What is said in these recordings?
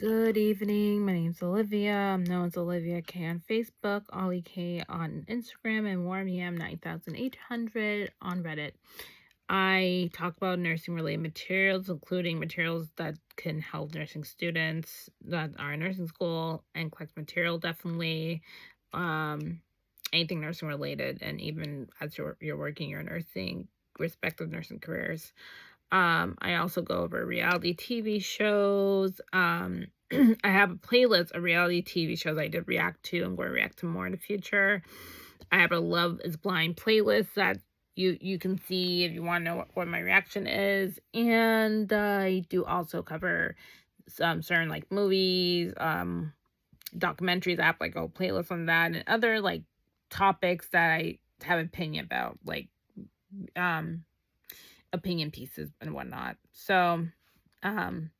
Good evening. My name's Olivia. I'm known as Olivia K on Facebook, Ollie K on Instagram, and Warmiam 9800 on Reddit. I talk about nursing related materials, including materials that can help nursing students that are in nursing school, NCLEX material definitely, um, anything nursing related, and even as you're working your nursing respective nursing careers. I also go over reality TV shows. I have a playlist of reality TV shows I did react to. I'm going to react to more in the future. I have a Love is Blind playlist that you can see if you want to know what my reaction is. And I do also cover some certain like movies, documentaries. I have like a playlist on that and other like topics that I have opinion about, like um opinion pieces and whatnot. So, um,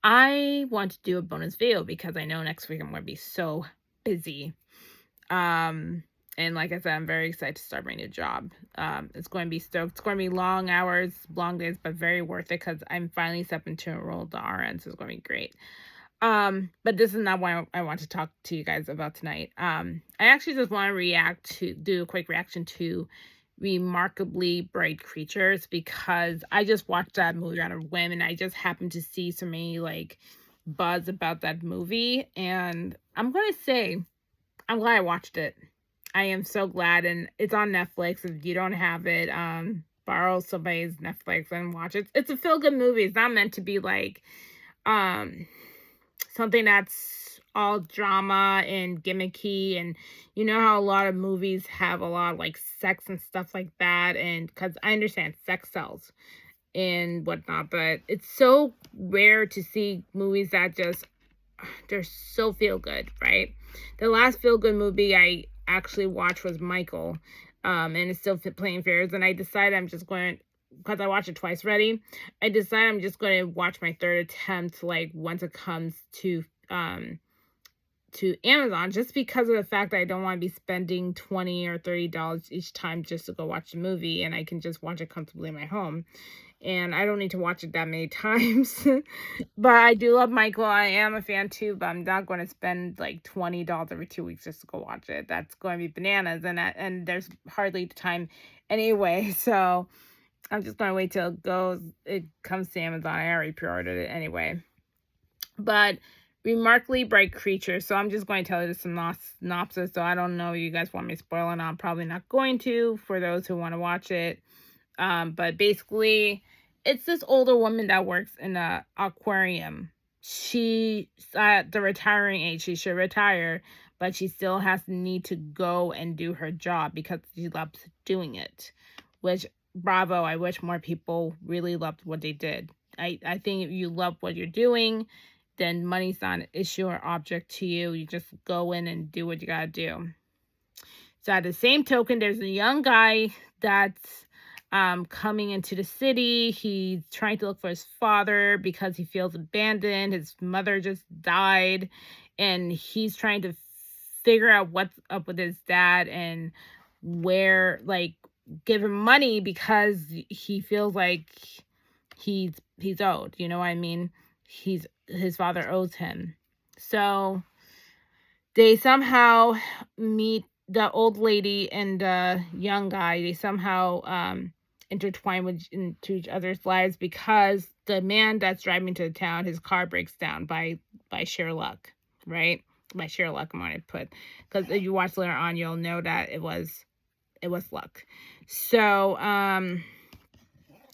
I want to do a bonus video because I know next week I'm going to be so busy. And like I said, I'm very excited to start my new job. It's going to be it's going to be long hours, long days, but very worth it because I'm finally stepping to a role at the RN, so it's going to be great. But this is not what I want to talk to you guys about tonight. I actually just want to do a quick reaction to Remarkably Bright Creatures because I just watched that movie on a whim and I just happened to see so many like buzz about that movie, and I'm gonna say I'm glad I watched it. I am so glad, and it's on Netflix. If you don't have it, borrow somebody's Netflix and watch it. It's a feel good movie. It's not meant to be like um something that's all drama and gimmicky, and you know how a lot of movies have a lot of like sex and stuff like that, and because I understand sex sells and whatnot, but it's so rare to see movies that just they're so feel good, right? The last feel good movie I actually watched was Michael, and it's still playing favorites, and I decided I'm just going, because I watched it twice already, I decided I'm just going to watch my third attempt, like, once it comes to Amazon, just because of the fact that I don't want to be spending $20 or $30 each time just to go watch the movie, and I can just watch it comfortably in my home. And I don't need to watch it that many times. But I do love Michael. I am a fan too, but I'm not going to spend like $20 every 2 weeks just to go watch it. That's going to be bananas, and there's hardly the time anyway. So I'm just going to wait till it comes to Amazon. I already pre-ordered it anyway. But Remarkably Bright Creatures. So I'm just going to tell you the synopsis. So I don't know if you guys want me to spoil it. I'm probably not going to for those who want to watch it. But basically, it's this older woman that works in a aquarium. She's at the retiring age. She should retire, but she still has the need to go and do her job because she loves doing it. Which, bravo, I wish more people really loved what they did. I think if you love what you're doing, then money's not an issue or object to you. You just go in and do what you gotta do. So at the same token, there's a young guy that's coming into the city. He's trying to look for his father because he feels abandoned. His mother just died, and he's trying to figure out what's up with his dad and where, like, give him money because he feels like he's owed. You know what I mean? His father owes him. So they somehow meet, the old lady and the young guy. They somehow intertwine into each other's lives because the man that's driving to the town, his car breaks down by sheer luck, right? By sheer luck, I'm gonna put, because if you watch later on, you'll know that it was luck. So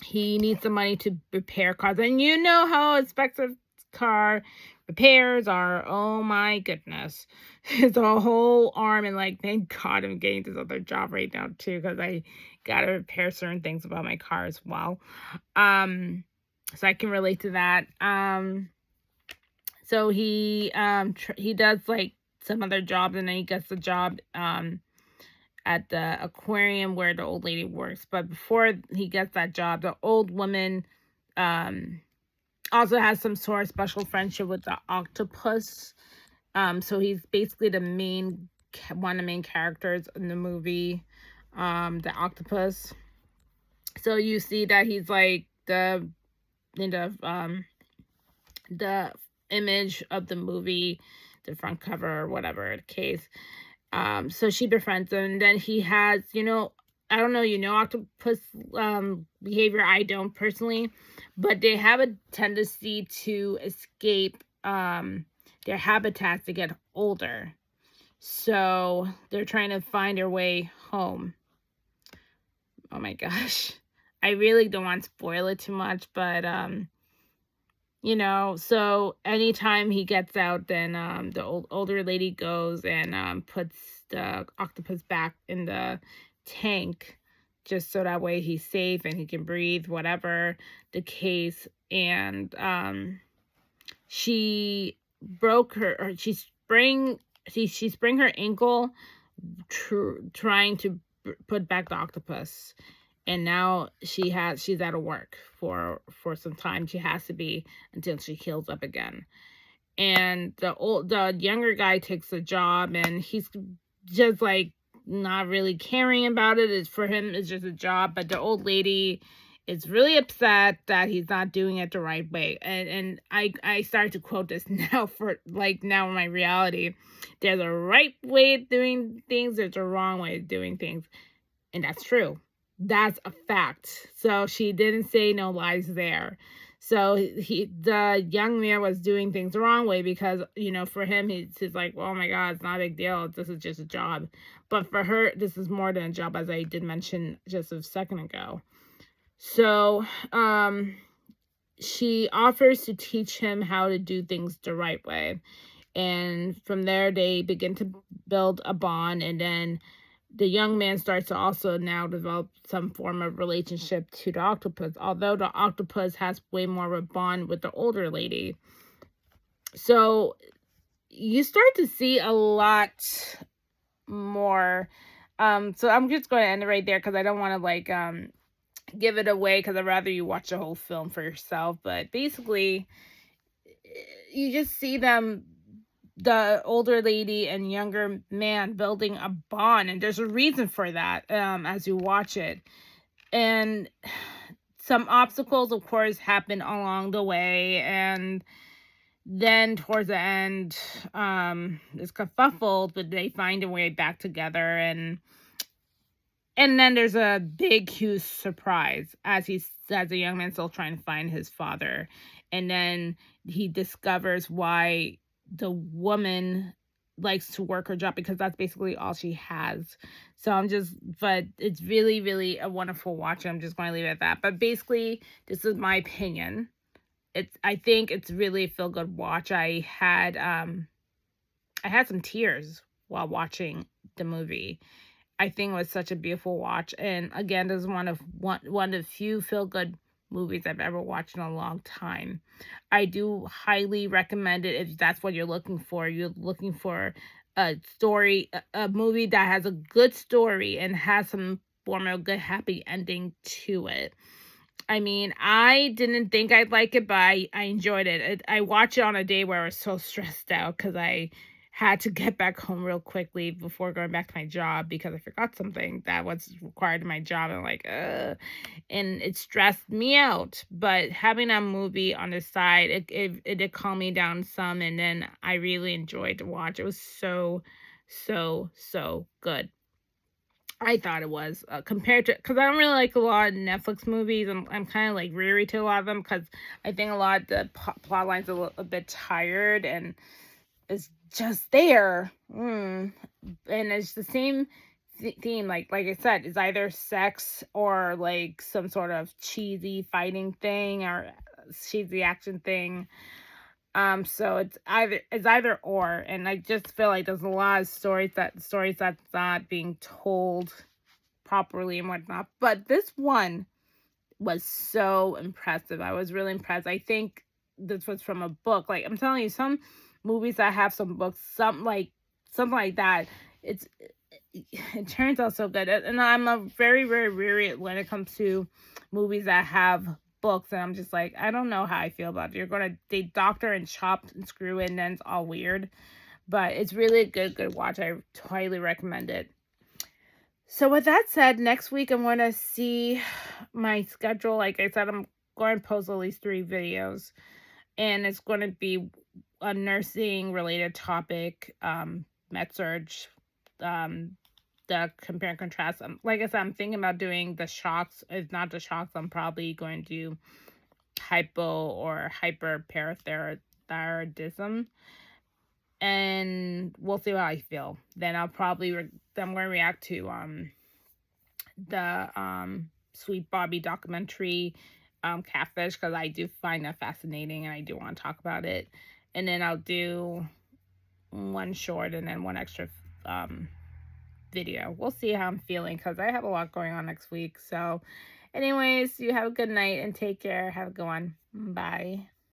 he needs the money to repair cars, and you know how expensive car repairs are. Oh my goodness. It's a whole arm, and like, thank God I'm getting this other job right now too, because I gotta repair certain things about my car as well. So I can relate to that. So he does like some other jobs, and then he gets the job at the aquarium where the old lady works. But before he gets that job, the old woman also has some sort of special friendship with the octopus. So he's basically one of the main characters in the movie, the octopus. So you see that he's like the image of the movie, the front cover or whatever the case. So she befriends him, and then he has, I don't know, octopus behavior. I don't personally, but they have a tendency to escape their habitats to get older. So they're trying to find their way home. Oh my gosh. I really don't want to spoil it too much, but so anytime he gets out, then the older lady goes and puts the octopus back in the tank, just so that way he's safe and he can breathe, whatever the case. And she broke her, or she sprained her ankle trying to put back the octopus. And now she's out of work for some time. She has to be until she heals up again. And the younger guy takes the job, and he's just like not really caring about it. It's for him, it's just a job. But the old lady is really upset that he's not doing it the right way. And I started to quote this now now in my reality. There's a right way of doing things, there's a wrong way of doing things. And that's true. That's a fact. So she didn't say no lies there. So the young man was doing things the wrong way because, for him, he's like, oh my God, it's not a big deal. This is just a job. But for her, this is more than a job, as I did mention just a second ago. So she offers to teach him how to do things the right way. And from there, they begin to build a bond. And then the young man starts to also now develop some form of relationship to the octopus, although the octopus has way more of a bond with the older lady. So you start to see a lot more. So I'm just going to end it right there because I don't want to give it away, because I'd rather you watch the whole film for yourself. But basically, you just see the older lady and younger man building a bond, and there's a reason for that as you watch it. And some obstacles, of course, happen along the way, and then towards the end, it's kerfuffled, but they find a way back together. And then there's a big, huge surprise as the young man still trying to find his father. And then he discovers why the woman likes to work her job, because that's basically all she has. But it's really, really a wonderful watch. I'm just going to leave it at that. But basically, this is my opinion. I think it's really a feel-good watch. I had some tears while watching the movie. I think it was such a beautiful watch. And again, this is one of the few feel-good movies I've ever watched in a long time. I do highly recommend it if that's what you're looking for. You're looking for a story, a movie that has a good story and has some form of good happy ending to it. I mean, I didn't think I'd like it, but I enjoyed it. I watched it on a day where I was so stressed out because I had to get back home real quickly before going back to my job because I forgot something that was required in my job. And and it stressed me out. But having a movie on the side, it did calm me down some, and then I really enjoyed to watch. It was so, so, so good. I thought it was compared to, because I don't really like a lot of Netflix movies. I'm kind of like weary to a lot of them because I think a lot of the plot lines are a bit tired and it's just there. And it's the same theme, like I said, it's either sex or like some sort of cheesy fighting thing or cheesy action thing. So it's either or, and I just feel like there's a lot of stories that's not being told properly and whatnot. But this one was so impressive. I was really impressed. I think this was from a book. Like I'm telling you, some movies that have some books, something like that, it turns out so good. And I'm a very, very weary when it comes to movies that have books, and I'm just like, I don't know how I feel about it. They doctor and chop and screw it, and then it's all weird. But it's really a good watch. I highly recommend it. So with that said, next week I'm going to see my schedule. Like I said, I'm going to post at least 3 videos. and it's going to be a nursing related topic, med surge, the compare and contrast. Like I said, I'm thinking about doing the shocks. If not the shocks, I'm probably going to do hypo or hyperparathyroidism, and we'll see how I feel. Then I'll probably I'm going to react to the Sweet Bobby documentary, Catfish, because I do find that fascinating and I do want to talk about it. And then I'll do one short and then one extra video. We'll see how I'm feeling because I have a lot going on next week. So anyways, you have a good night and take care. Have a good one. Bye.